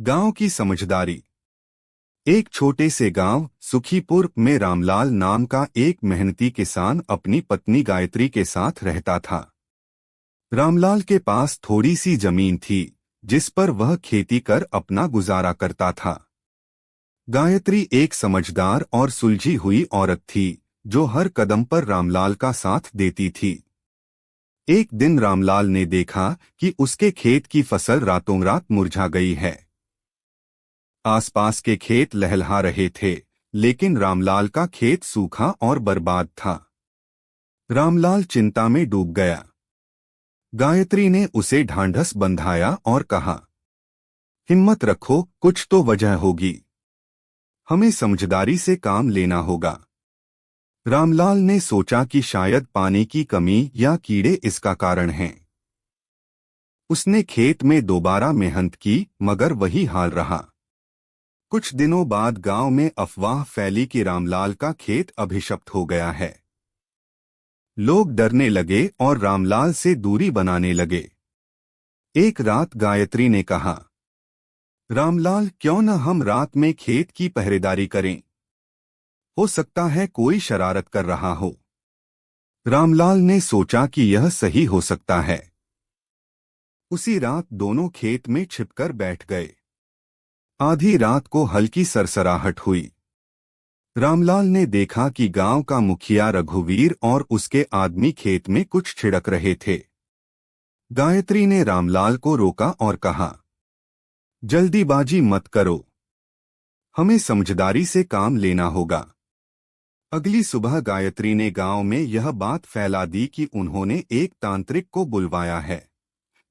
गांव की समझदारी। एक छोटे से गांव सुखीपुर में रामलाल नाम का एक मेहनती किसान अपनी पत्नी गायत्री के साथ रहता था। रामलाल के पास थोड़ी सी जमीन थी जिस पर वह खेती कर अपना गुजारा करता था। गायत्री एक समझदार और सुलझी हुई औरत थी जो हर कदम पर रामलाल का साथ देती थी। एक दिन रामलाल ने देखा कि उसके खेत की फसल रातों रात मुरझा गई है। आसपास के खेत लहलहा रहे थे, लेकिन रामलाल का खेत सूखा और बर्बाद था। रामलाल चिंता में डूब गया। गायत्री ने उसे ढांढस बंधाया और कहा, हिम्मत रखो, कुछ तो वजह होगी। हमें समझदारी से काम लेना होगा। रामलाल ने सोचा कि शायद पानी की कमी या कीड़े इसका कारण हैं। उसने खेत में दोबारा मेहनत की, मगर वही हाल रहा। कुछ दिनों बाद गांव में अफवाह फैली कि रामलाल का खेत अभिशप्त हो गया है। लोग डरने लगे और रामलाल से दूरी बनाने लगे। एक रात गायत्री ने कहा, रामलाल, क्यों न हम रात में खेत की पहरेदारी करें? हो सकता है कोई शरारत कर रहा हो। रामलाल ने सोचा कि यह सही हो सकता है। उसी रात दोनों खेत में छिपकर बैठ गए। आधी रात को हल्की सरसराहट हुई। रामलाल ने देखा कि गांव का मुखिया रघुवीर और उसके आदमी खेत में कुछ छिड़क रहे थे। गायत्री ने रामलाल को रोका और कहा, जल्दीबाजी मत करो, हमें समझदारी से काम लेना होगा। अगली सुबह गायत्री ने गांव में यह बात फैला दी कि उन्होंने एक तांत्रिक को बुलवाया है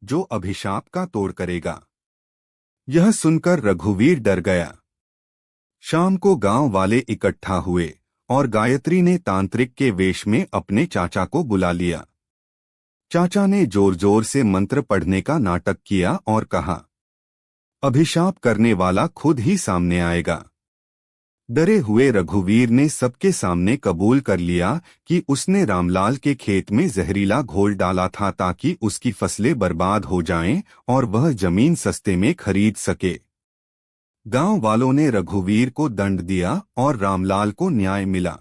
जो अभिशाप का तोड़ करेगा। यह सुनकर रघुवीर डर गया। शाम को गांव वाले इकट्ठा हुए और गायत्री ने तांत्रिक के वेश में अपने चाचा को बुला लिया। चाचा ने जोर जोर से मंत्र पढ़ने का नाटक किया और कहा, अभिशाप करने वाला खुद ही सामने आएगा। डरे हुए रघुवीर ने सबके सामने कबूल कर लिया कि उसने रामलाल के खेत में जहरीला घोल डाला था ताकि उसकी फसलें बर्बाद हो जाएं और वह जमीन सस्ते में खरीद सके। गांव वालों ने रघुवीर को दंड दिया और रामलाल को न्याय मिला।